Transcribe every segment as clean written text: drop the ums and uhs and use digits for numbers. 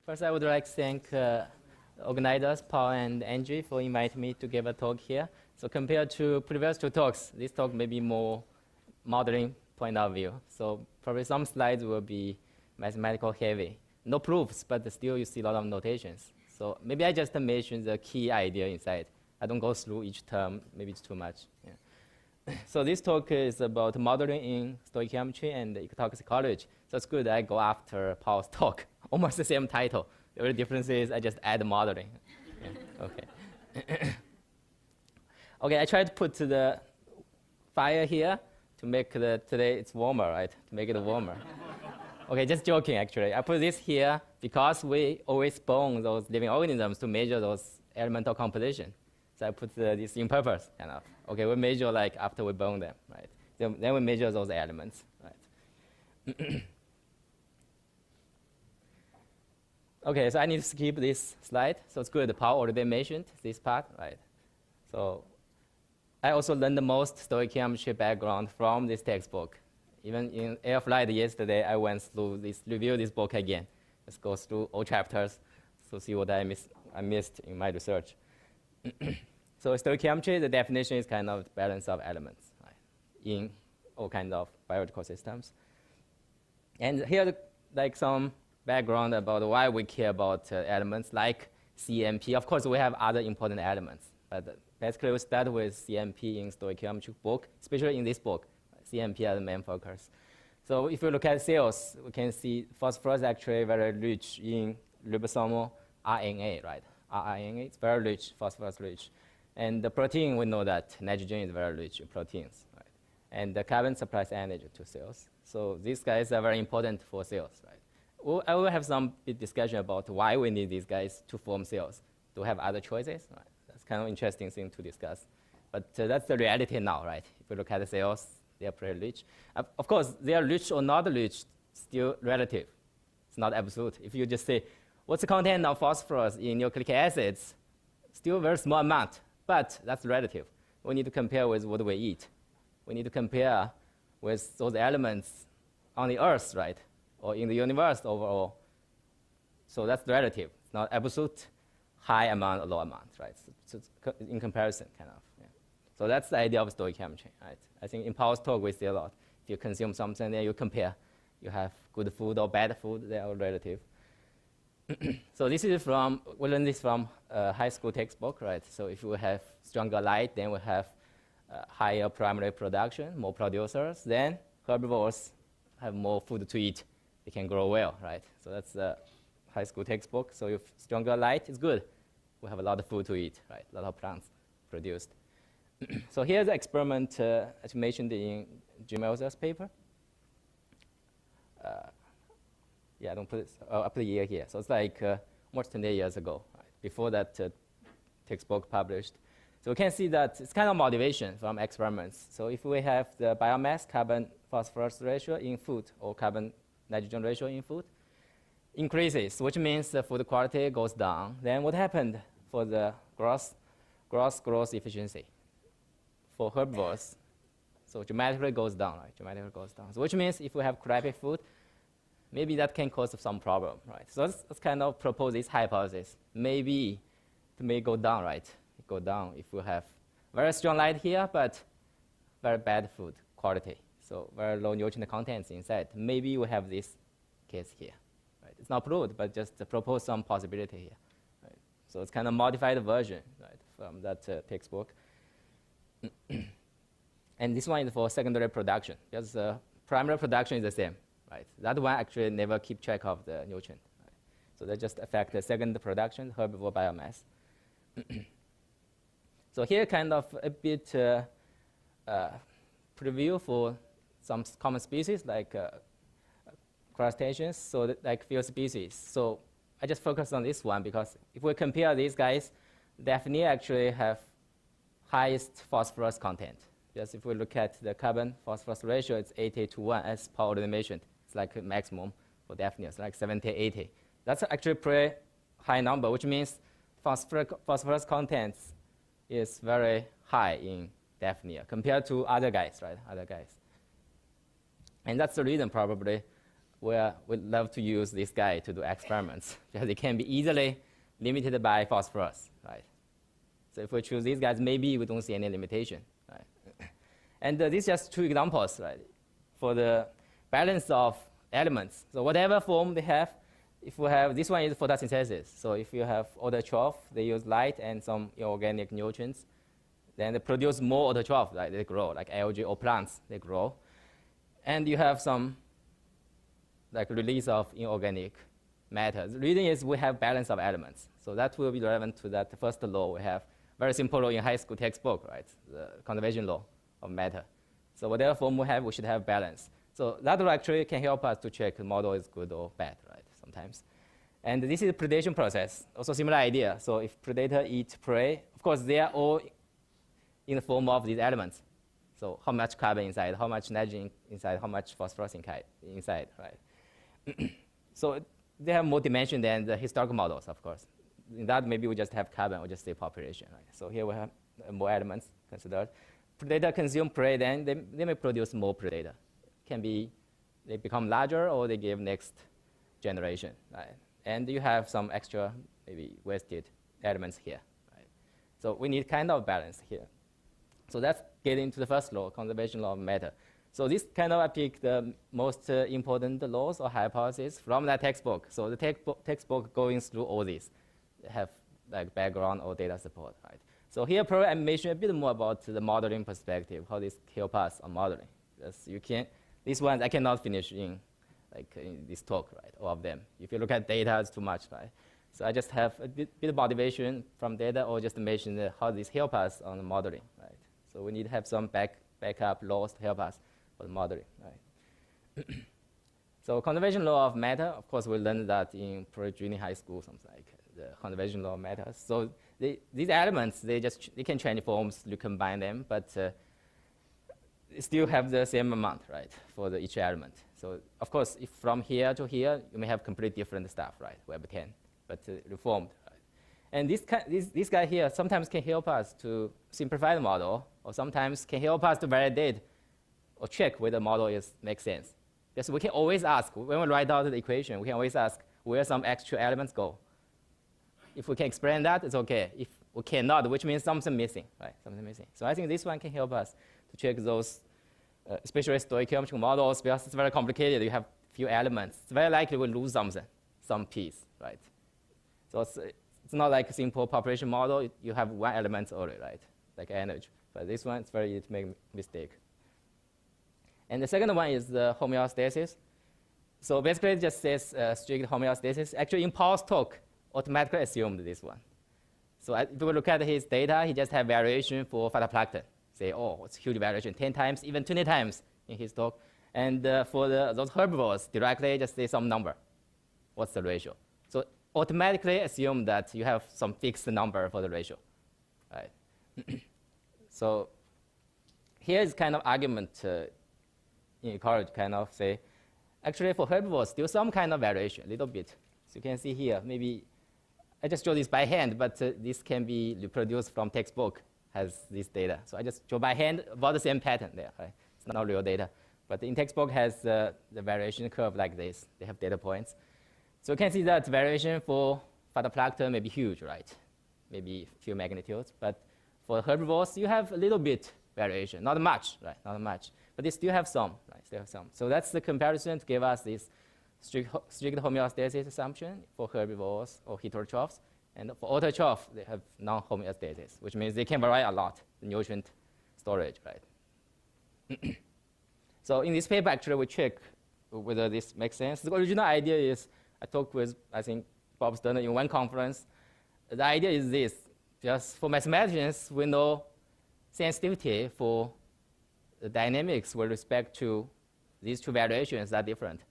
First, I would like to thank organizers, Paul and Angie, for inviting me to give a talk here. So compared to previous two talks, this talk may be more modeling point of view. So probably some slides will be mathematical heavy. No proofs, but still you see a lot of notations. So maybe I just mention the key idea inside. I don't go through each term, maybe it's too much. Yeah. So this talk is about modeling in stoichiometry and toxicology. So it's good I go after Paul's talk. Almost the same title. The only difference is I just add modeling. Yeah. Okay. Okay, I tried to put the fire here to make today it's warmer, right? To make it warmer. Okay, just joking actually. I put this here because we always bone those living organisms to measure those elemental composition. So I put this in purpose, kind of. Okay, we measure like after we bone them, right? Then we measure those elements, right? Okay, so I need to skip this slide. So it's good, Paul already mentioned this part, right? So I also learned the most stoichiometry background from this textbook. Even in air flight yesterday, I went through this, review this book again. Let's go through all chapters to see what I missed in my research. So stoichiometry, the definition is kind of the balance of elements, right, in all kinds of biological systems. And here, like some background about why we care about elements like CMP. Of course, we have other important elements, but basically we start with CMP in stoichiometric book, especially in this book. CMP are the main focus. So if you look at cells, we can see phosphorus actually very rich in ribosomal RNA, right? RNA is very rich, phosphorus rich. And the protein, we know that nitrogen is very rich in proteins, right? And the carbon supplies energy to cells. So these guys are very important for cells, right? I will have some big discussion about why we need these guys to form cells. Do we have other choices? Right. That's kind of interesting thing to discuss. But that's the reality now, right? If you look at the cells, they are pretty rich. Of course, they are rich or not rich, still relative. It's not absolute. If you just say, what's the content of phosphorus in nucleic acids? Still a very small amount, but that's relative. We need to compare with what we eat. We need to compare with those elements on the Earth, right? Or in the universe overall. So that's relative. It's not absolute high amount or low amount, right? So it's in comparison, kind of. Yeah. So that's the idea of stoichiometry, right? I think in Paul's talk we see a lot. If you consume something, then you compare. You have good food or bad food, they are relative. So this is from, we learned this from a high school textbook, right? So if we have stronger light, then we have higher primary production, more producers, then herbivores have more food to eat. They can grow well, right? So that's the high school textbook. So if stronger light is good, we have a lot of food to eat, right? A lot of plants produced. So here's the experiment as mentioned in Jim Elser's paper. Yeah, I don't put it, I put the year here. So it's like almost 20 years ago, right? Before that textbook published. So we can see that it's kind of motivation from experiments. So if we have the biomass carbon phosphorus ratio in food or carbon nitrogen ratio in food increases, which means the food quality goes down. Then what happened for the gross growth efficiency for herbivores? So dramatically goes down, right? Dramatically goes down. So which means if we have crappy food, maybe that can cause some problem, right? So let's kind of propose this hypothesis. Maybe it may go down, right? It go down if we have very strong light here, but very bad food quality. So very low nutrient contents inside. Maybe we have this case here. Right? It's not proved, but just to propose some possibility here. Right? So it's kind of modified version, right, from that textbook. And this one is for secondary production, because primary production is the same. Right? That one actually never keep track of the nutrient. Right? So that just affect the second production, herbivore biomass. So here kind of a bit preview for some common species like crustaceans, so like few species. So I just focus on this one because if we compare these guys, Daphnia actually have highest phosphorus content. Just if we look at the carbon phosphorus ratio, it's 80 to 1, as Paul already mentioned. It's like a maximum for Daphnia, it's like 70, 80. That's actually a pretty high number, which means phosphorus content is very high in Daphnia compared to other guys, right? Other guys. And that's the reason probably where we love to use this guy to do experiments because it can be easily limited by phosphorus, right? So if we choose these guys, maybe we don't see any limitation, right? And these are just two examples, right? For the balance of elements. So whatever form they have, if we have, this one is photosynthesis. So if you have autotroph, they use light and some inorganic nutrients, then they produce more autotroph, right? They grow, like algae or plants, they grow. And you have some like release of inorganic matter. The reason is we have balance of elements. So that will be relevant to that first law we have. Very simple law in high school textbook, right? The conservation law of matter. So whatever form we have, we should have balance. So that law actually can help us to check the model is good or bad, right? Sometimes. And this is a predation process, also similar idea. So if predator eat prey, of course they are all in the form of these elements. So how much carbon inside, how much nitrogen inside, how much phosphorus inside, right? So they have more dimension than the historical models, of course. In that, maybe we just have carbon or just say population, right? So here we have more elements considered. Predator consume prey, then they may produce more predator. Can be, they become larger or they give next generation, right? And you have some extra, maybe wasted elements here, right? So we need kind of balance here. So that's getting to the first law, conservation law of matter. So this kind of I pick the most important laws or hypotheses from that textbook. So the textbook going through all these have like background or data support, right? So here probably I mention a bit more about the modeling perspective, how this help us on modeling. Because you can't, these ones I cannot finish in this talk, right? All of them. If you look at data, it's too much, right? So I just have a bit of motivation from data or just mention how this help us on the modeling, right? So we need to have some backup laws to help us for the modeling, right? So conservation law of matter, of course, we learned that in pre-junior high school, something like the conservation law of matter. So these elements, they can change forms, you combine them, but they still have the same amount, right, for each element. So of course, if from here to here, you may have completely different stuff, right, Web 10, but reformed, right? And this guy here sometimes can help us to simplify the model, or sometimes can help us to validate or check whether the model makes sense. Because we can always ask, when we write out the equation, we can always ask where some extra elements go. If we can explain that, it's okay. If we cannot, which means something missing, right? Something missing. So I think this one can help us to check those, especially stoichiometric models, because it's very complicated. You have few elements. It's very likely we'll lose something, some piece, right? So it's not like a simple population model. You have one element only, right? Like energy. But this one, it's very easy to make a mistake. And the second one is the homeostasis. So basically, it just says strict homeostasis. Actually, in Paul's talk, automatically assumed this one. So if we look at his data, he just have variation for phytoplankton. Say, oh, it's huge variation, 10 times, even 20 times in his talk. And for those herbivores, directly just say some number. What's the ratio? So automatically assume that you have some fixed number for the ratio, right? So here is kind of argument in ecology, kind of say, actually for herbivores, still some kind of variation, a little bit. So you can see here, maybe I just draw this by hand, but this can be reproduced from textbook, has this data. So I just draw by hand about the same pattern there, right? It's not real data. But in textbook has the variation curve like this. They have data points. So you can see that variation for phytoplankton may be huge, right? Maybe a few magnitudes. But for herbivores, you have a little bit variation. Not much, right? Not much. But they still have some, right? Still have some. So that's the comparison to give us this strict homeostasis assumption for herbivores or heterotrophs. And for autotroph, they have non-homeostasis, which means they can vary a lot, the nutrient storage, right? So in this paper, actually, we check whether this makes sense. The original idea is, I talked with, I think, Bob Sterner in one conference. The idea is this. Just for mathematicians, we know sensitivity for the dynamics with respect to these two variations are different.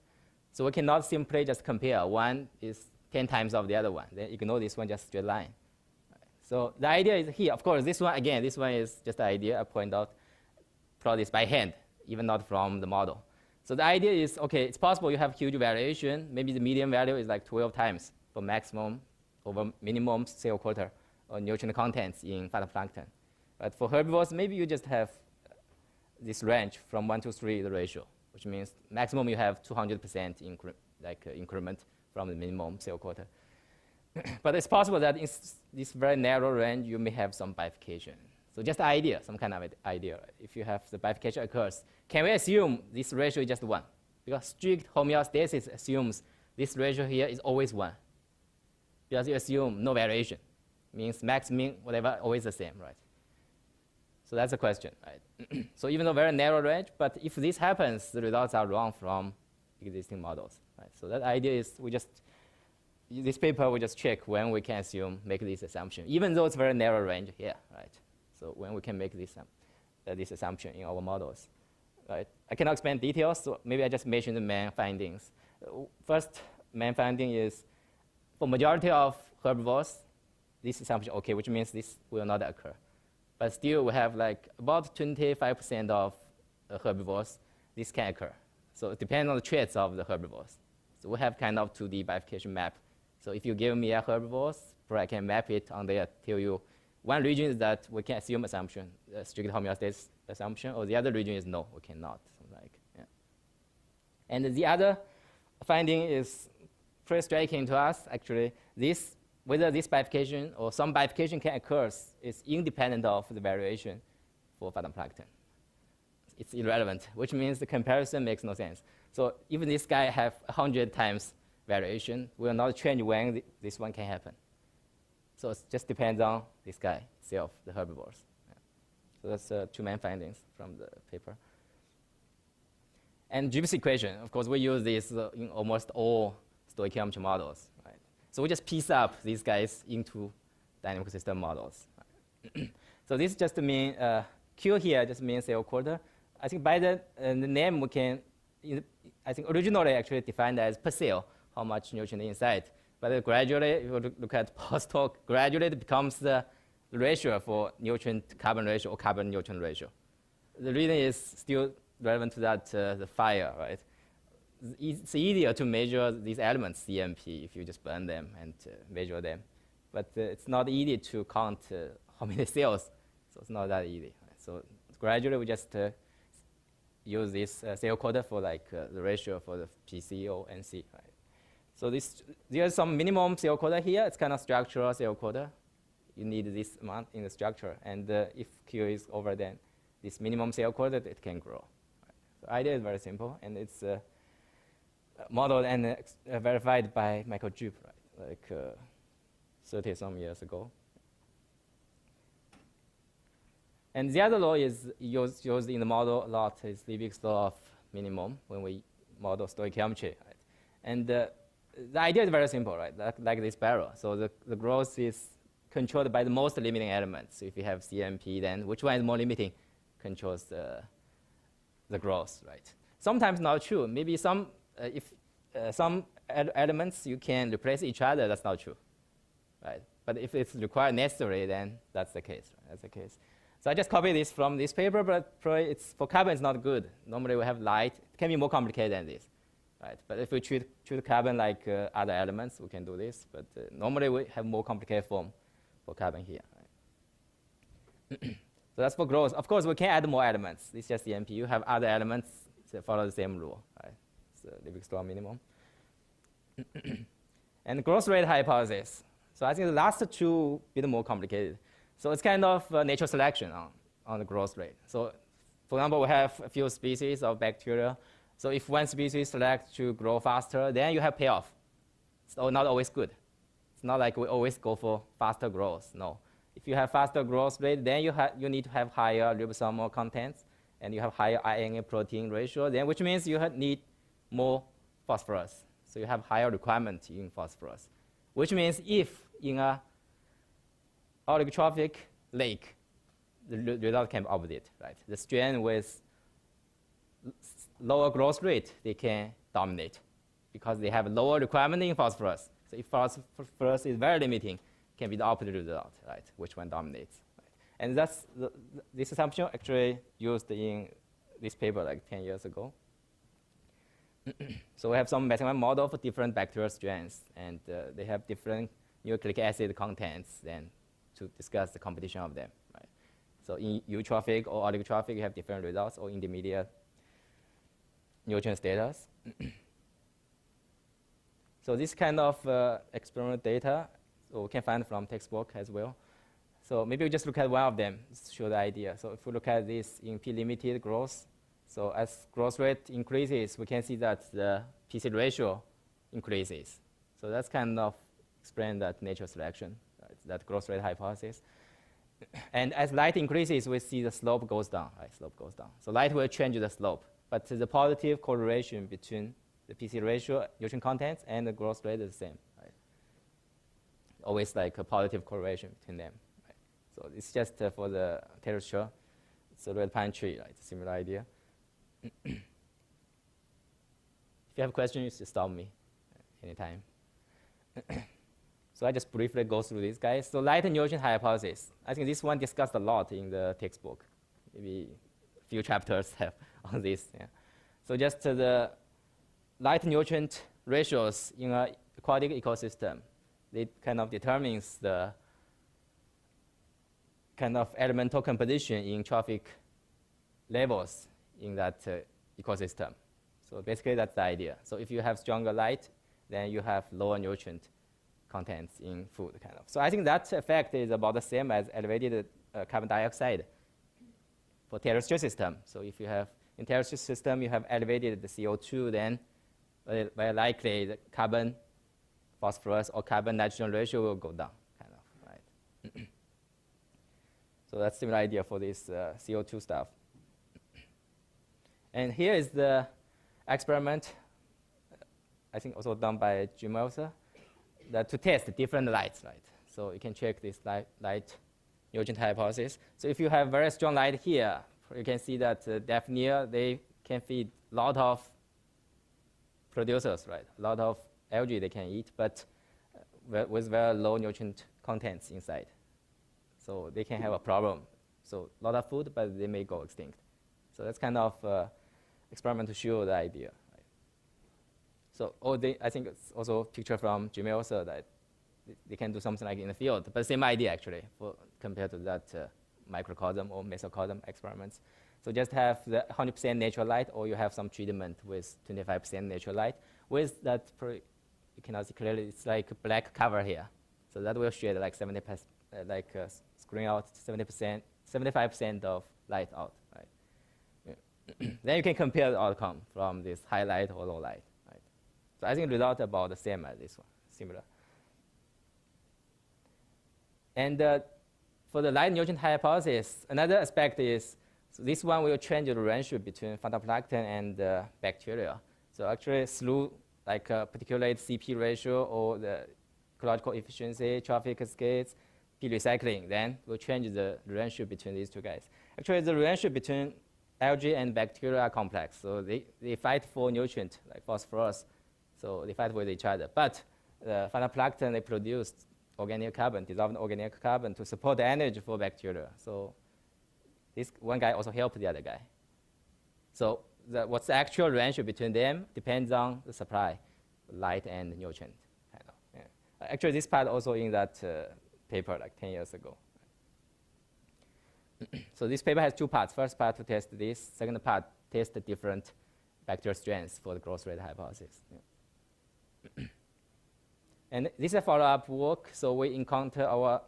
So we cannot simply just compare. One is 10 times of the other one. Then ignore this one, just straight line. So the idea is here. Of course, this one, again, this one is just an idea. I point out, plot this by hand, even not from the model. So the idea is, okay, it's possible you have huge variation. Maybe the median value is like 12 times for maximum over minimum cell quarter or nutrient contents in phytoplankton. But for herbivores, maybe you just have this range from 1 to 3, the ratio. which means maximum you have 200% increment from the minimum cell quarter. But it's possible that in this very narrow range, you may have some bifurcation. So just idea, some kind of idea. Right? If you have the bifurcation occurs, can we assume this ratio is just 1? Because strict homeostasis assumes this ratio here is always 1. Because you assume no variation. Means max, min, whatever, always the same, right? So that's the question, right? So even though very narrow range, but if this happens, the results are wrong from existing models, right? So that idea is this paper we just check when we can make this assumption, even though it's very narrow range here, right? So when we can make this assumption in our models, right? I cannot explain details, so maybe I just mention the main findings. First main finding is for majority of herbivores, this assumption okay, which means this will not occur. But still, we have like about 25% of herbivores, this can occur. So it depends on the traits of the herbivores. So we have kind of 2D bifurcation map. So if you give me a herbivores, I can map it on there, tell you one region is that we can assume assumption, strict homeostasis assumption, or the other region is no, we cannot. Yeah. And the other finding is pretty striking to us, actually. Whether this bifurcation or some bifurcation can occur is independent of the variation for phytoplankton. It's irrelevant, which means the comparison makes no sense. So even this guy have 100 times variation, will not change when this one can happen. So it just depends on this guy itself, the herbivores. Yeah. So that's 2 main findings from the paper. And Gibbs equation, of course, we use this in almost all stoichiometric models. Right? So we just piece up these guys into dynamic system models. Right? So this just means, Q here just means cell quarter. I think by the name we can, I think originally actually defined as per cell, how much nutrient inside. But gradually, if you look at post-hoc, gradually it becomes the ratio for nutrient-carbon ratio or carbon-nutrient ratio. The reason is still relevant to that, the fire, right? It's easier to measure these elements, CMP, if you just burn them and measure them. But it's not easy to count how many cells, so it's not that easy. Right? So gradually, we just use this cell quarter for the ratio for the PC or NC, right? So there's some minimum cell quarter here. It's kind of structural cell quarter. You need this amount in the structure. And if Q is over, then this minimum cell quarter, it can grow. Right? So idea is very simple. And it's modeled and verified by Michael Jupe, right? Like 30-some years ago. And the other law is used in the model a lot is Liebig's law of minimum when we model stoichiometry. Right? And the idea is very simple, right? Like this barrel. So the growth is controlled by the most limiting elements. So if you have CMP, then which one is more limiting controls the growth, right? Sometimes not true. Maybe some elements you can replace each other, that's not true, right? But if it's required necessary, then that's the case. Right? That's the case. So I just copied this from this paper, but probably for carbon it's not good. Normally we have light. It can be more complicated than this. Right? But if we treat carbon like other elements, we can do this. But normally we have more complicated form for carbon here. Right? So that's for growth. Of course, we can add more elements. This is just the MP. You have other elements that follow the same rule. Right? So Liebig's law minimum. And growth rate hypothesis. So I think the last 2 a bit more complicated. So it's kind of natural selection on the growth rate. So for example, we have a few species of bacteria. So if one species selects to grow faster, then you have payoff. It's not always good. It's not like we always go for faster growth. No. If you have faster growth rate, then you need to have higher ribosomal contents, and you have higher RNA protein ratio, then which means you need more phosphorus. So you have higher requirement in phosphorus, which means if in a oligotrophic lake, the result can be opposite, right? The strain with lower growth rate, they can dominate because they have lower requirement in phosphorus. So if phosphorus is very limiting, it can be the opposite result, right? Which one dominates? Right? And that's this assumption actually used in this paper like 10 years ago. So we have some mathematical model for different bacterial strains, and they have different nucleic acid contents then to discuss the competition of them, right? So in eutrophic or oligotrophic, you have different results, or intermediate. nutrient status. So this kind of experimental data, so we can find from textbook as well. So maybe we just look at one of them to show the idea. So if we look at this in p-limited growth, so as growth rate increases, we can see that the PC ratio increases. So that's kind of explain that natural selection, that growth rate hypothesis. And as light increases, we see the slope goes down. Right? Slope goes down. So light will change the slope, but the positive correlation between the PC ratio, nutrient contents, and the growth rate is the same. Right? Always like a positive correlation between them. Right? So it's just for the texture. It's a red pine tree, right? Similar idea. If you have questions, just stop me anytime. So I just briefly go through these guys. So light and nutrient hypothesis. I think this one discussed a lot in the textbook. Maybe a few chapters have on this. Yeah. So just the light and nutrient ratios in an aquatic ecosystem, it kind of determines the kind of elemental composition in trophic levels in that ecosystem. So basically that's the idea. So if you have stronger light, then you have lower nutrient contents in food, kind of. So I think that effect is about the same as elevated carbon dioxide for terrestrial system. So if you have, in terrestrial system, you have elevated the CO2, then very likely the carbon, phosphorus, or carbon nitrogen ratio will go down, kind of, right? So that's similar idea for this CO2 stuff. And here is the experiment, I think also done by Jim Elser, that to test different lights, right? So you can check this light nutrient hypothesis. So if you have very strong light here, you can see that Daphnia, they can feed a lot of producers, right? A lot of algae they can eat, but with very low nutrient contents inside. So they can have a problem. So a lot of food, but they may go extinct. So that's kind of experiment to show the idea. Right? So I think it's also a picture from Jimmy also that they can do something like in the field, but same idea actually compared to that microcosm or mesocosm experiments. So just have the 100% natural light, or you have some treatment with 25% natural light. With that, you cannot see clearly, it's like a black cover here. So that will shed like 70%, screen out 70%, 75% of light out, right? Yeah. Then you can compare the outcome from this high light or low light, right? So I think the result about the same as this one, similar. And for the light nutrient hypothesis, another aspect is, so this one will change the ratio between phytoplankton and bacteria. So actually through like a particular CP ratio or the ecological efficiency, trophic cascades, P recycling, then we'll change the ratio between these two guys. Actually, the ratio between algae and bacteria are complex. So they fight for nutrient, like phosphorus. So they fight with each other. But the phytoplankton, they produce organic carbon, dissolved organic carbon to support the energy for bacteria. So this one guy also helped the other guy. So what's the actual ratio between them depends on the supply, light and nutrient. Kind of. Yeah. Actually, this part also in that paper like 10 years ago. So this paper has two parts. First part to test this. Second part, test the different bacterial strains for the growth rate hypothesis. Yeah. And this is a follow-up work. So we encounter our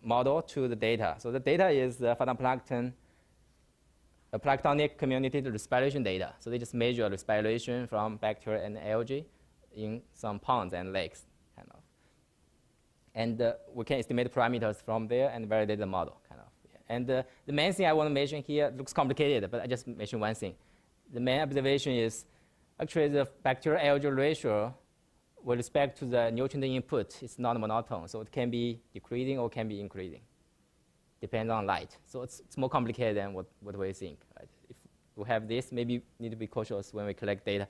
model to the data. So the data is the phytoplankton, a planktonic community respiration data. So they just measure respiration from bacteria and algae in some ponds and lakes, kind of. And we can estimate parameters from there and validate the model, kind of. Yeah. And the main thing I want to mention here looks complicated, but I just mention one thing. The main observation is actually the bacteria-algae ratio with respect to the nutrient input, it's not monotone. So it can be decreasing or can be increasing, depends on light. So it's more complicated than what we think. Right? If we have this, maybe need to be cautious when we collect data.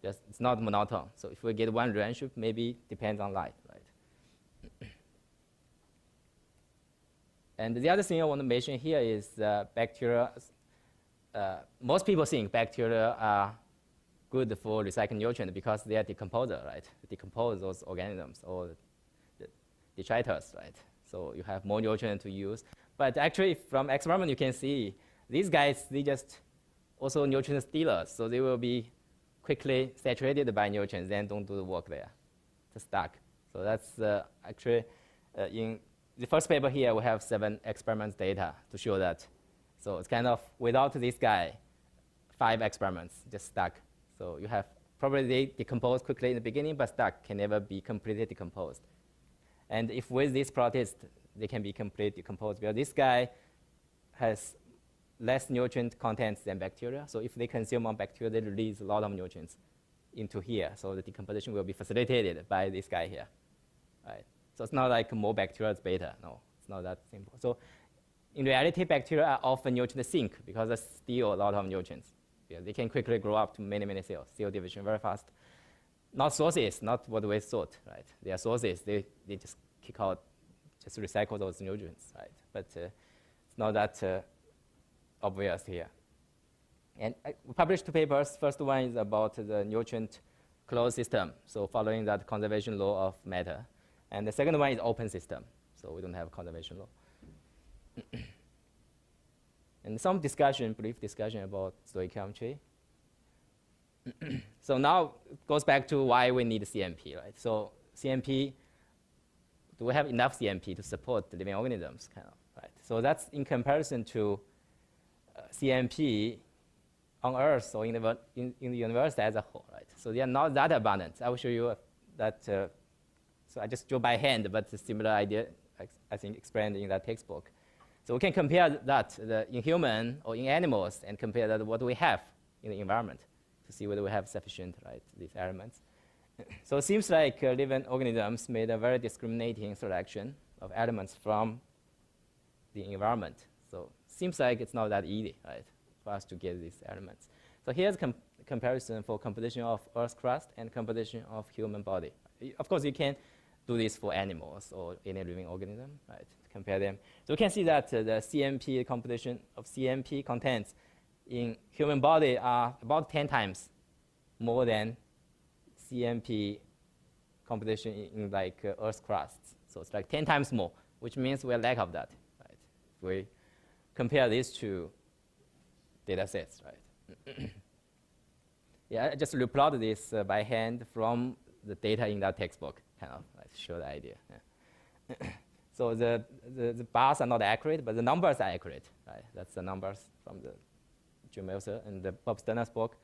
Just, it's not monotone. So if we get one ratio, maybe depends on light. Right? And the other thing I want to mention here is bacteria. Most people think bacteria are good for recycling nutrient because they are decomposer, right? They decompose those organisms or the detritus, right? So you have more nutrient to use. But actually, from experiment, you can see these guys, they just also nutrient stealers. So they will be quickly saturated by nutrients, then don't do the work there, just stuck. So that's actually in the first paper here, we have 7 experiments data to show that. So it's kind of without this guy, 5 experiments just stuck. So you have probably they decompose quickly in the beginning, but stuck, can never be completely decomposed. And if with this protist, they can be completely decomposed, because this guy has less nutrient contents than bacteria. So if they consume on bacteria, they release a lot of nutrients into here. So the decomposition will be facilitated by this guy here, right? So it's not like more bacteria is better. No, it's not that simple. So in reality, bacteria are often nutrient sink because they steal a lot of nutrients. Yeah, they can quickly grow up to many, many cells, cell division very fast. Not sources, not what we thought, right? They are sources, they just kick out, just recycle those nutrients, right? But it's not that obvious here. And we published 2 papers. First one is about the nutrient closed system, so following that conservation law of matter. And the second one is open system, so we don't have conservation law. And some discussion, brief discussion about stoichiometry. So now it goes back to why we need CMP, right? So CMP, do we have enough CMP to support the living organisms, kind of, right? So that's in comparison to CMP on Earth or in the universe as a whole, right? So they are not that abundant. I will show you that. So I just drew by hand, but a similar idea, I think, explained in that textbook. So we can compare that in human or in animals and compare that what we have in the environment to see whether we have sufficient, right, these elements. So it seems like living organisms made a very discriminating selection of elements from the environment. So it seems like it's not that easy, right, for us to get these elements. So here's a comparison for composition of Earth's crust and composition of human body. Of course, you can do this for animals or any living organism, right, to compare them. So we can see that the CMP composition of CMP contents in human body are about 10 times more than CMP composition in like Earth's crust. So it's like 10 times more, which means we lack of that, right? If we compare these 2 data sets, right? Yeah, I just replotted this by hand from the data in that textbook, kind of, right, to show the idea. Yeah. So the bars are not accurate, but the numbers are accurate, right? That's the numbers from the Jim Meltzer and the Bob Sterner's book.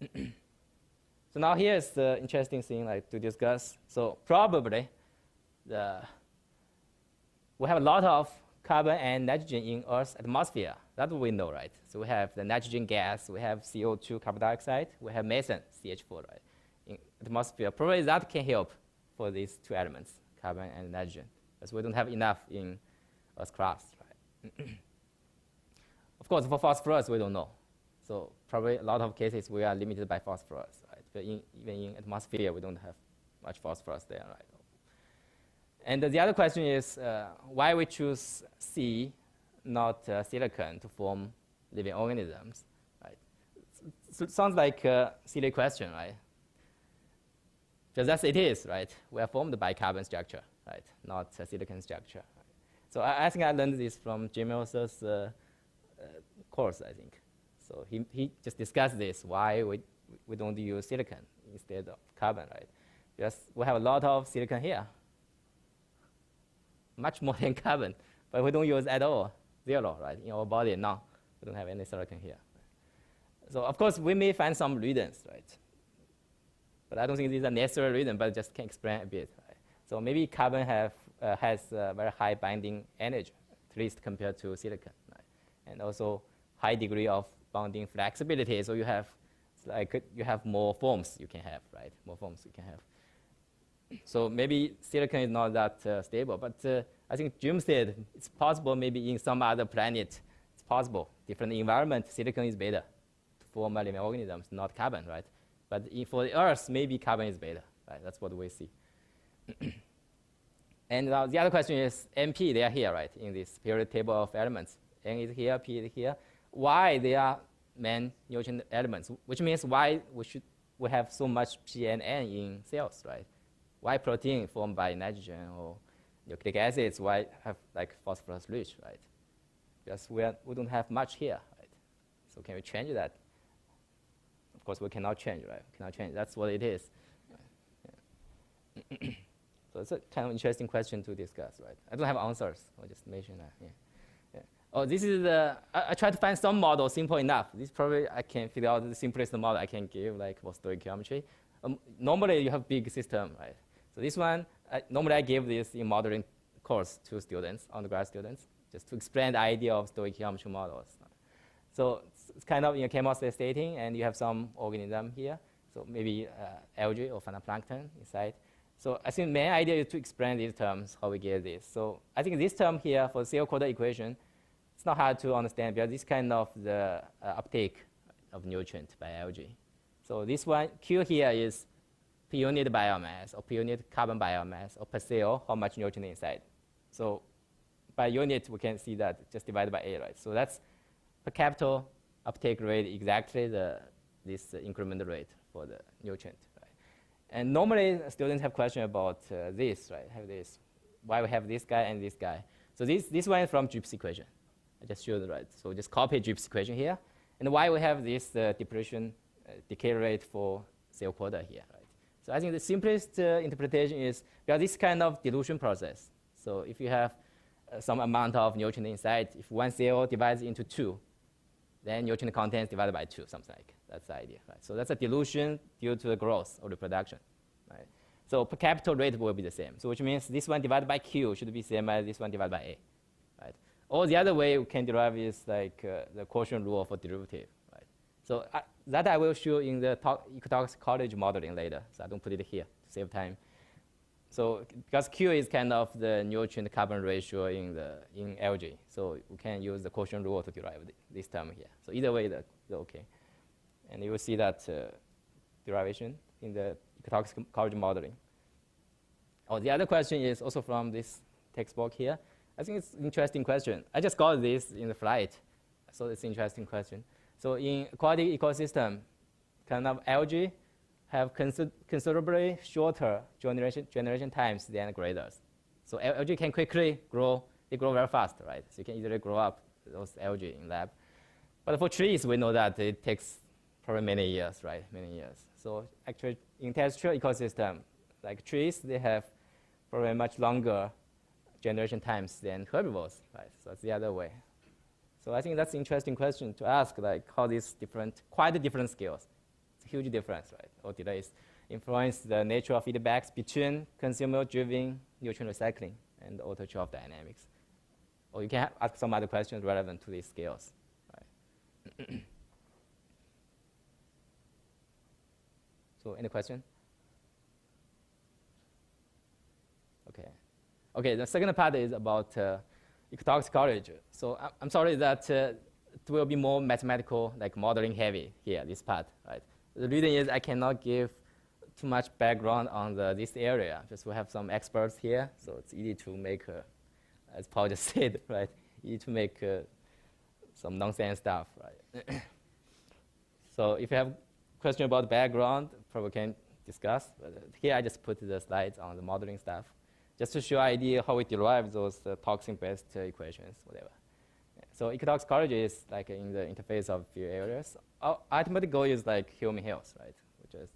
So now here's the interesting thing, like, to discuss. So probably we have a lot of carbon and nitrogen in Earth's atmosphere. That we know, right? So we have the nitrogen gas, we have CO2, carbon dioxide, we have methane, CH4, right, in atmosphere. Probably that can help for these 2 elements, carbon and nitrogen, because we don't have enough in Earth's crust, right? Of course, for phosphorus, we don't know. So probably a lot of cases we are limited by phosphorus, right? But even in atmosphere, we don't have much phosphorus there, right? And the other question is why we choose C, not silicon, to form living organisms, right? So it sounds like a silly question, right? Because as it is, right? We are formed by carbon structure, right? Not a silicon structure. Right? So I think I learned this from Jim Meltzer's course, I think. So he just discussed this, why we don't use silicon instead of carbon, right? Because we have a lot of silicon here, much more than carbon, but we don't use at all, 0, right? In our body now, we don't have any silicon here. So of course, we may find some reasons, right? But I don't think these are necessary reasons, but just can explain a bit, right? So maybe carbon has a very high binding energy, at least compared to silicon, right? And also high degree of bonding flexibility. So you have, like, you have more forms you can have, right? More forms you can have. So maybe silicon is not that stable, but I think Jim said it's possible maybe in some other planet, it's possible. Different environment, silicon is better to form living organisms, not carbon, right? But for the Earth, maybe carbon is better, right? That's what we see. And the other question is NP, they are here, right? In this periodic table of elements. N is here, P is here. Why they are main nutrient elements, which means why we have so much P and N in cells, right? Why protein formed by nitrogen or nucleic acids, why have like phosphorus rich, right? Because we don't have much here, right? So can we change that? Of course, we cannot change, right? We cannot change. That's what it is. Yeah. So it's a kind of interesting question to discuss, right? I don't have answers. I'll just mention that. Yeah. Yeah. Oh, this is the. I tried to find some model simple enough. This probably I can figure out the simplest model I can give, like for stoichiometry. Normally you have big system, right? So this one, normally I give this in modeling course to students, undergrad students, just to explain the idea of stoichiometry models. So it's kind of in a chemostating, and you have some organism here. So maybe algae or phytoplankton inside. So I think the main idea is to explain these terms, how we get this. So I think this term here for cell quota equation, it's not hard to understand because this kind of the uptake of nutrient by algae. So this one, Q here is per unit biomass or per unit carbon biomass or per cell, how much nutrient inside. So by unit, we can see that just divided by A, right? So that's per capital uptake rate, exactly this increment rate for the nutrient, right? And normally students have questions about this, right? Have this, why we have this guy and this guy. So this one is from Gibbs equation. I just showed, right? So just copy Gibbs equation here. And why we have this depletion decay rate for cell quota here, right? So I think the simplest interpretation is because this kind of dilution process. So if you have some amount of nutrient inside, if one cell divides into two, then nutrient content is divided by 2, something like that's the idea, right? So that's a dilution due to the growth or reproduction, right? So per capital rate will be the same. So which means this one divided by Q should be same as this one divided by A, right? Or the other way we can derive is like the quotient rule for derivative, right? So that I will show in the ecotoxicology modeling later. So I don't put it here to save time. So because Q is kind of the nutrient carbon ratio in algae, so we can use the quotient rule to derive this term here. So either way, that's okay. And you will see that derivation in the ecotoxicology modeling. Oh, the other question is also from this textbook here. I think it's an interesting question. I just got this in the flight, so it's an interesting question. So in aquatic ecosystem, kind of algae have considerably shorter generation times than graders. So algae can quickly grow. They grow very fast, right? So you can easily grow up those algae in lab. But for trees, we know that it takes probably many years, right? Many years. So actually, in terrestrial ecosystem, like trees, they have probably much longer generation times than herbivores, right? So that's the other way. So I think that's an interesting question to ask, like how these quite different scales. Huge difference, right? Or delays influence the nature of feedbacks between consumer-driven nutrient recycling and auto-trough dynamics. Or you can ask some other questions relevant to these scales, right? So any question? Okay. Okay, the second part is about ecotoxicology. So I'm sorry that it will be more mathematical, like modeling heavy here, this part, right? The reason is I cannot give too much background on this area. Just we have some experts here, so it's easy to make, as Paul just said, right? Easy to make some nonsense stuff, right? So if you have question about background, probably can discuss. But here I just put the slides on the modeling stuff, just to show idea how we derive those toxin-based equations, whatever. So ecotoxicology is like in the interface of few areas. Our ultimate goal is like human health, right? We just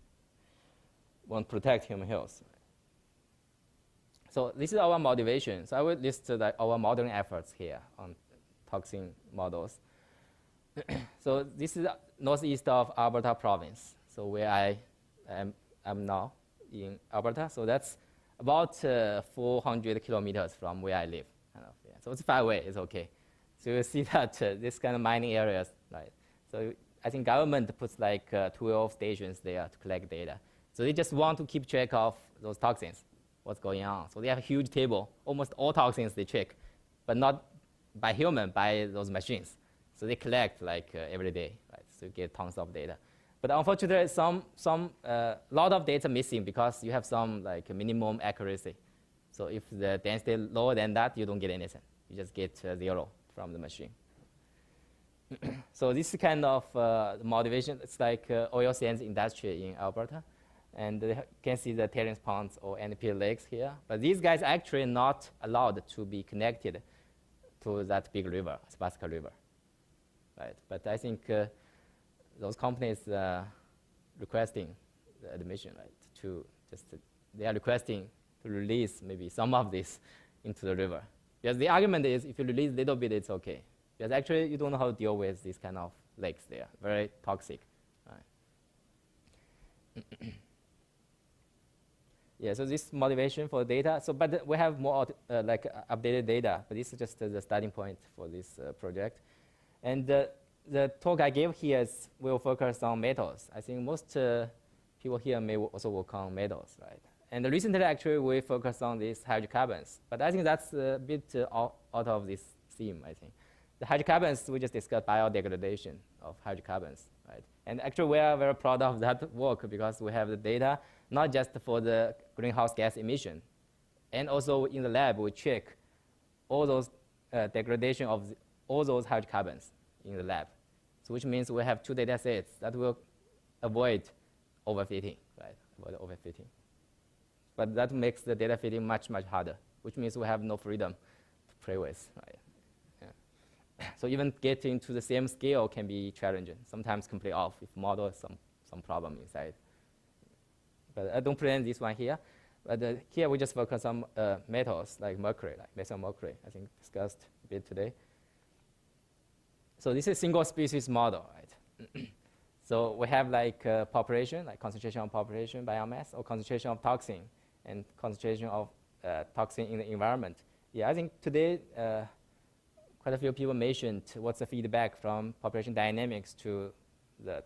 want to protect human health. Right? So this is our motivation. So I will list our modeling efforts here on toxin models. So this is northeast of Alberta province. So where I am now in Alberta. So that's about 400 kilometers from where I live. Kind of, yeah. So it's far away. It's okay. So you see that this kind of mining areas, right? So I think government puts like 12 stations there to collect data. So they just want to keep track of those toxins, what's going on. So they have a huge table, almost all toxins they check, but not by human, by those machines. So they collect like every day, right? So you get tons of data. But unfortunately, lot of data missing because you have some like minimum accuracy. So if the density lower than that, you don't get anything. You just get 0 from the machine. So this kind of motivation, it's like oil sands industry in Alberta. And you can see the tailings ponds or NP lakes here. But these guys are actually not allowed to be connected to that big river, Athabasca River. right? But I think those companies requesting the admission, right? They are requesting to release maybe some of this into the river. Because the argument is if you release a little bit, it's okay. Because actually you don't know how to deal with these kind of lakes there, very toxic. Right? Yeah, so this motivation for data. So, but we have more updated data, but this is just the starting point for this project. And the talk I gave here will focus on metals. I think most people here may also work on metals, right? And recently, actually, we focus on these hydrocarbons. But I think that's a bit out of this theme, I think. The hydrocarbons, we just discussed biodegradation of hydrocarbons, right? And actually, we are very proud of that work because we have the data, not just for the greenhouse gas emission. And also in the lab, we check all those degradation of all those hydrocarbons in the lab. So which means we have 2 data sets that will avoid overfitting, right? Avoid overfitting. But that makes the data fitting much, much harder, which means we have no freedom to play with, right? Yeah. So even getting to the same scale can be challenging, sometimes complete off if model has some problem inside. But I don't present this one here. But here we just focus on metals like mercury, like methyl mercury, I think discussed a bit today. So this is single species model, right? So we have like population, like concentration of population biomass, or concentration of toxin, and concentration of toxin in the environment. Yeah, I think today quite a few people mentioned what's the feedback from population dynamics to the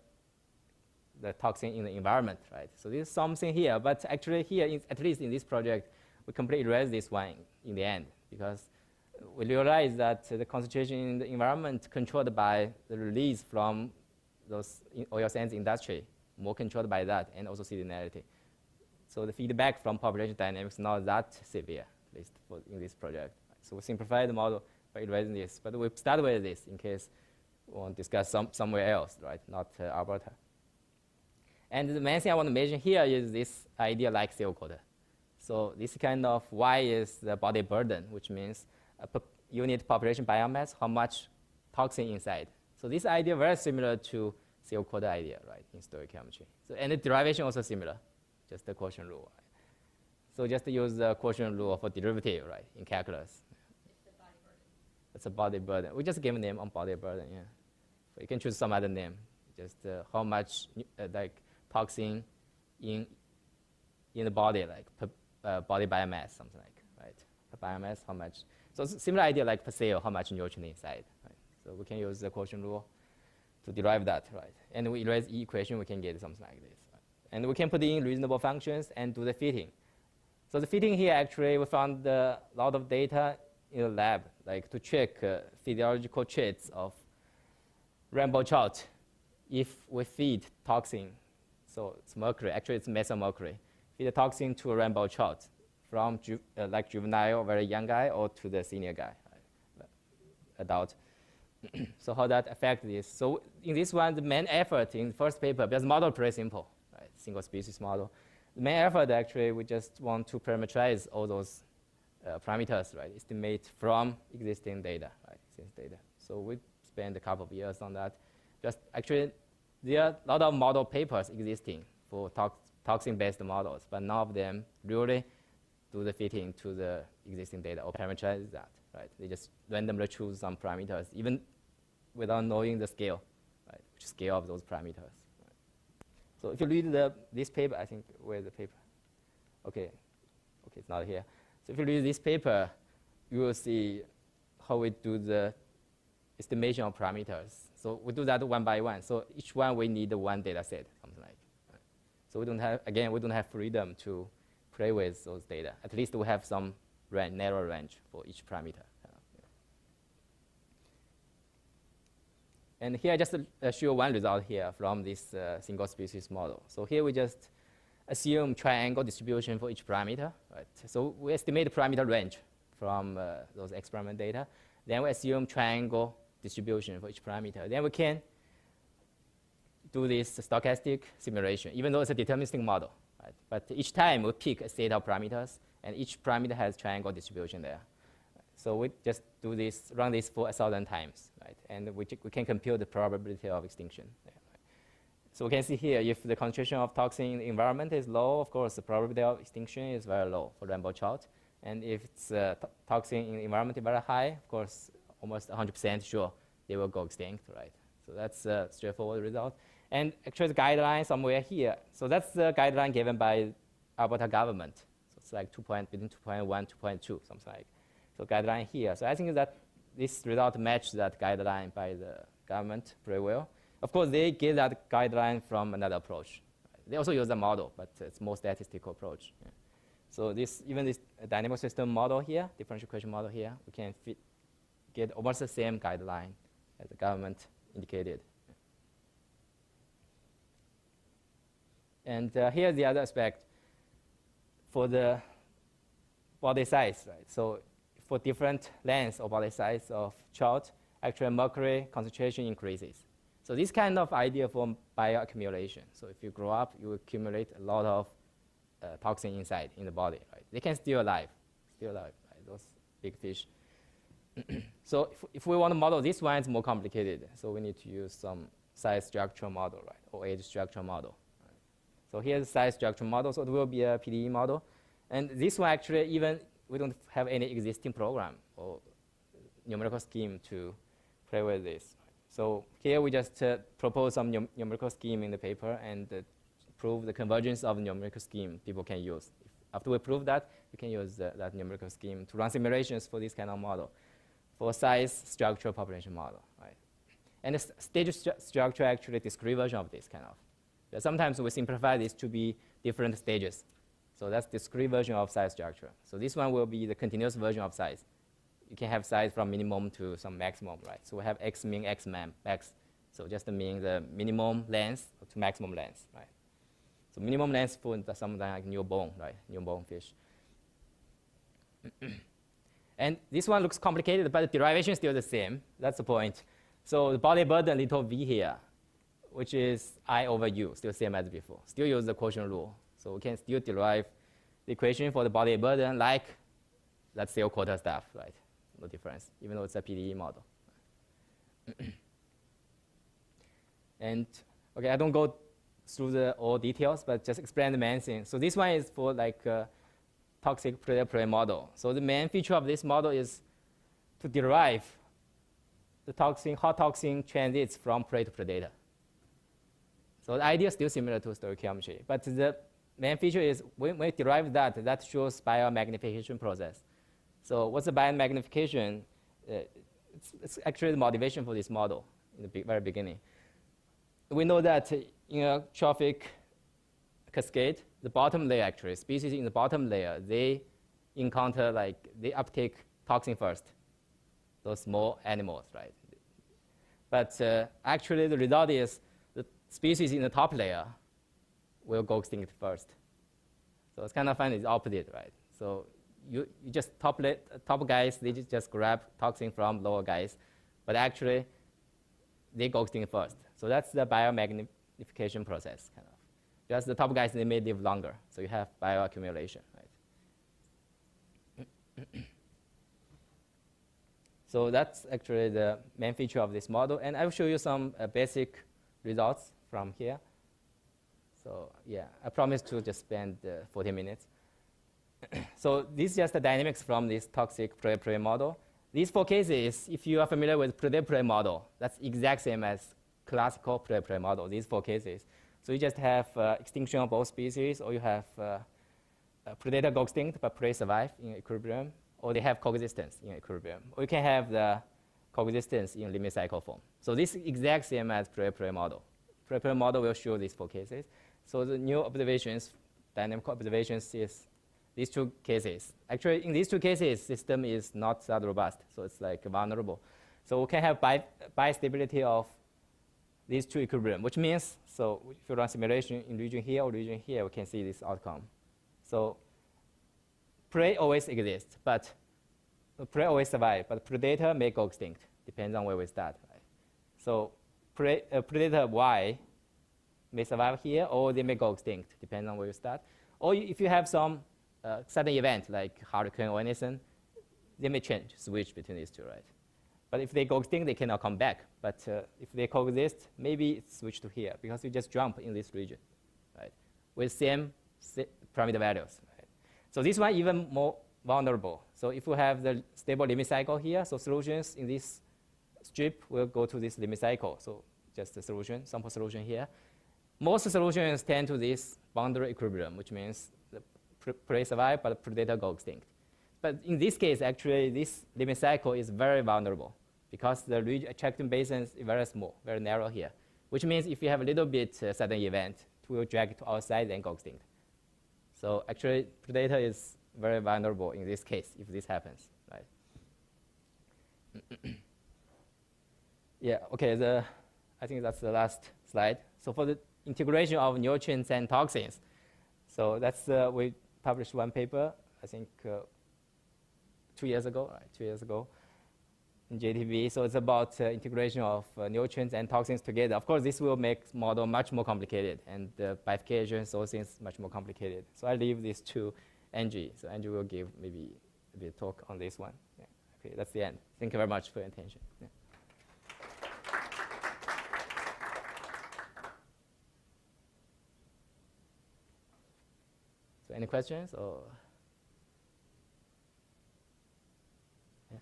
toxin in the environment, right? So there's something here, but actually here, at least in this project, we completely erase this one in the end, because we realize that the concentration in the environment controlled by the release from those oil sands industry, more controlled by that, and also seasonality. So the feedback from population dynamics is not that severe, at least in this project. So we simplify the model by erasing this, but we start with this in case we want to discuss somewhere else, right? Not Alberta. And the main thing I want to mention here is this idea like CO quota. So this kind of Y is the body burden, which means unit population biomass, how much toxin inside. So this idea very similar to CO quota idea, right, in stoichiometry. So, and the derivation also similar, just the quotient rule. Right? So just use the quotient rule for derivative, right, in calculus. It's the body burden. It's a body burden. We just give a name on body burden, yeah. So you can choose some other name, just how much like toxin in the body, like body biomass, something like, right? The biomass, how much. So it's a similar idea like per cell, how much nutrient inside, right? So we can use the quotient rule to derive that, right? And we erase the equation, we can get something like this. Right? And we can put in reasonable functions and do the fitting. So the fitting here, actually, we found a lot of data in the lab, like to check physiological traits of rainbow trout if we feed toxin. So it's mercury, actually it's methyl mercury. Feed the toxin to a rainbow trout from like juvenile, very young guy, or to the senior guy, right? Adult. So how that affect this? So in this one, the main effort in the first paper, because the model is pretty simple, right? Single species model. The main effort actually, we just want to parameterize all those parameters, right? Estimate from existing data, right? Since data. So we spent a couple of years on that. Just actually, there are a lot of model papers existing for toxin-based models, but none of them really do the fitting to the existing data or parameterize that, right? They just randomly choose some parameters, even without knowing the scale, right? Which scale of those parameters. Right? So if you read this paper, I think, where's the paper? Okay, it's not here. So if you read this paper, you will see how we do the estimation of parameters. So we do that one by one. So each one we need one data set, something like. Right? So we don't have freedom to play with those data. At least we have some narrow range for each parameter. And here I just show one result here from this single species model. So here we just assume triangle distribution for each parameter. Right? So we estimate the parameter range from those experiment data. Then we assume triangle distribution for each parameter. Then we can do this stochastic simulation, even though it's a deterministic model. Right? But each time we pick a set of parameters, and each parameter has triangle distribution there. So we just do this, run this for 1,000 times, right? And we can compute the probability of extinction. Yeah, right? So we can see here, if the concentration of toxin in the environment is low, of course, the probability of extinction is very low for rainbow trout. And if it's toxin in the environment is very high, of course, almost 100% sure they will go extinct, right? So that's a straightforward result. And actually, the guideline somewhere here. So that's the guideline given by Alberta government. So it's like between 2.1, 2.2, something like. So guideline here. So I think that this result matches that guideline by the government pretty well. Of course, they get that guideline from another approach. They also use a model, but it's more statistical approach. Yeah. So even this dynamic system model here, differential equation model here, we can get almost the same guideline as the government indicated. And here's the other aspect for the body size, right? So for different lengths or body size of trout, actually mercury concentration increases. So this kind of idea for bioaccumulation. So if you grow up, you accumulate a lot of toxin inside in the body, right? They can still alive, right? Those big fish. So if we want to model this one, it's more complicated. So we need to use some size structure model, right? Or age structure model. Right? So here's the size structure model. So it will be a PDE model. And this one actually, even we don't have any existing program or numerical scheme to play with this. So here we just propose some numerical scheme in the paper and prove the convergence of the numerical scheme people can use. After we prove that, we can use that numerical scheme to run simulations for this kind of model, for size structure population model, right? And the stage structure actually discrete version of this kind of. But sometimes we simplify this to be different stages. So that's discrete version of size structure. So this one will be the continuous version of size. You can have size from minimum to some maximum, right? So we have x min, x max. So just mean the minimum length to maximum length, right? So minimum length for something like newborn, right? Newborn fish. And this one looks complicated, but the derivation is still the same. That's the point. So the body burden, little v here, which is I over u, still same as before. Still use the quotient rule. So we can still derive the equation for the body burden like that cell quarter stuff, right? No difference, even though it's a PDE model. And okay, I don't go through all details, but just explain the main thing. So this one is for like toxic predator-prey model. So the main feature of this model is to derive the toxin, how toxin transits from prey to predator. So the idea is still similar to stoichiometry, but the main feature is when we derive that, that shows biomagnification process. So what's the biomagnification? It's actually the motivation for this model in the very beginning. We know that in a trophic cascade, the bottom layer actually, species in the bottom layer, they encounter they uptake toxin first, those small animals, right? But actually the result is the species in the top layer will go extinct first. So it's kind of funny, it's opposite, right? So you just top guys, they just grab toxin from lower guys, but actually they go extinct first. So that's the biomagnification process, kind of. Just the top guys, they may live longer, so you have bioaccumulation, right? So that's actually the main feature of this model, and I will show you some basic results from here. So yeah, I promise to just spend 40 minutes. So this is just the dynamics from this toxic prey-prey model. These four cases, if you are familiar with predator-prey model, that's exact same as classical prey-prey model, these four cases. So you just have extinction of both species, or you have predator go extinct, but prey survive in equilibrium, or they have coexistence in equilibrium. Or you can have the coexistence in limit cycle form. So this is exact same as prey-prey model. Prey-prey model will show these four cases. So the new observations, dynamic observations is these two cases. Actually, in these two cases, system is not that robust, so it's like vulnerable. So we can have bistability of these two equilibrium, which means, so if you run simulation in region here or region here, we can see this outcome. So prey always exists, but prey always survive, but predator may go extinct, depends on where we start. Right? So predator Y may survive here, or they may go extinct, depending on where you start. Or if you have some sudden event like hurricane or anything, they may change, switch between these two, right? But if they go extinct, they cannot come back. But if they coexist, maybe it's switched to here because you just jump in this region, right? With same parameter values, right? So this one even more vulnerable. So if we have the stable limit cycle here, so solutions in this strip will go to this limit cycle. So just the solution, sample solution here. Most solutions tend to this boundary equilibrium, which means the prey survive, but the predator go extinct. But in this case, actually, this limit cycle is very vulnerable because the attracting basin is very small, very narrow here, which means if you have a little bit sudden event, it will drag it to outside and go extinct. So actually, predator is very vulnerable in this case if this happens, right? Yeah, okay, I think that's the last slide. So for the integration of nutrients and toxins, so that's, we published one paper, I think 2 years ago, right, 2 years ago in JTV. So it's about integration of nutrients and toxins together. Of course, this will make model much more complicated, and bifurcation, sourcing is much more complicated. So I leave this to Angie. So Angie will give maybe a bit talk on this one. Yeah. Okay, that's the end. Thank you very much for your attention. Yeah. So any questions or? Yeah.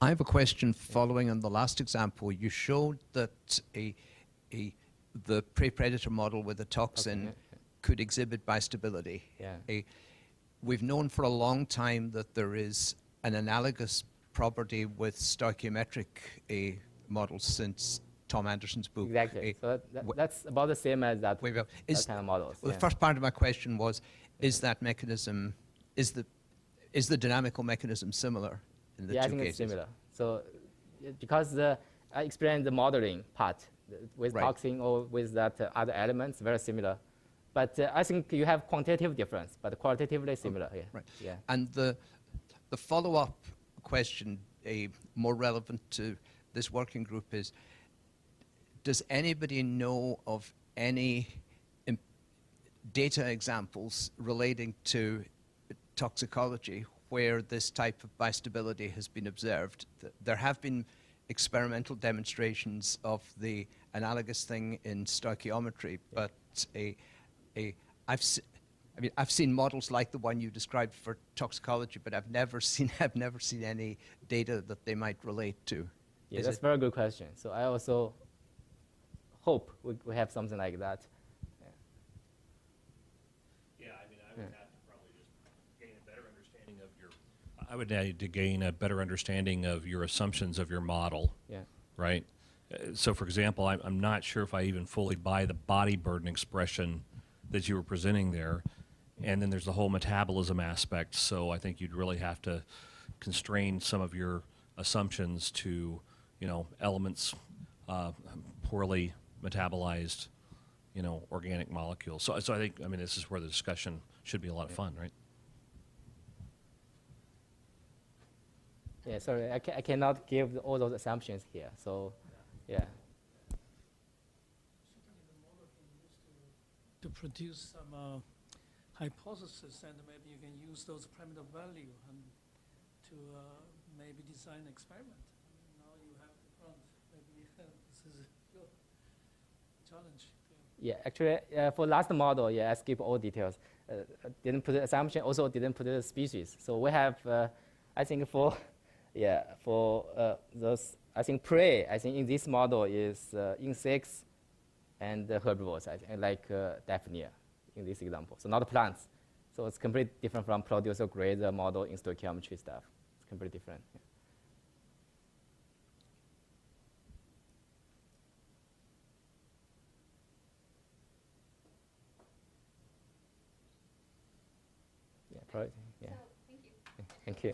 I have a question following on the last example. You showed that the prey-predator model with a toxin could exhibit bistability. Yeah. We've known for a long time that there is an analogous property with stoichiometric models since Tom Anderson's book. Exactly. So that's about the same as that, that kind of models. Well, the first part of my question was, is that mechanism, is the dynamical mechanism similar in the two cases? I think it's similar. So because I explained the modeling part with toxin or with that other elements, very similar. But I think you have quantitative difference, but qualitatively similar here. Right. Yeah. And the follow-up question, more relevant to this working group, is, does anybody know of any data examples relating to toxicology where this type of bistability has been observed? There have been experimental demonstrations of the analogous thing in stoichiometry, but I've seen models like the one you described for toxicology, but I've never seen any data that they might relate to. Yeah, that's a very good question. So I also hope we have something like that. Yeah, I mean, I would have to probably just gain a better understanding of your. I would need to gain a better understanding of your assumptions of your model. Yeah. Right. So, for example, I'm not sure if I even fully buy the body burden expression that you were presenting there, and then there's the whole metabolism aspect. So I think you'd really have to constrain some of your assumptions to, elements poorly metabolized, organic molecules. So I think, this is where the discussion should be a lot of fun, right? Yeah, sorry, I cannot give all those assumptions here. So, yeah. Certainly the model can be used to produce some hypothesis, and maybe you can use those parameter value and to maybe design an experiment. Now you have the front. Maybe this is your challenge. Yeah, actually, for last model, I skip all details. Didn't put the assumption, also didn't put the species. So we have, I think for those, I think prey, in this model is insects and herbivores, like Daphnia in this example. So not plants. So it's completely different from producer grade model in stoichiometry stuff. It's completely different. Yeah. Yeah, probably. Yeah. So, thank you. Thank you.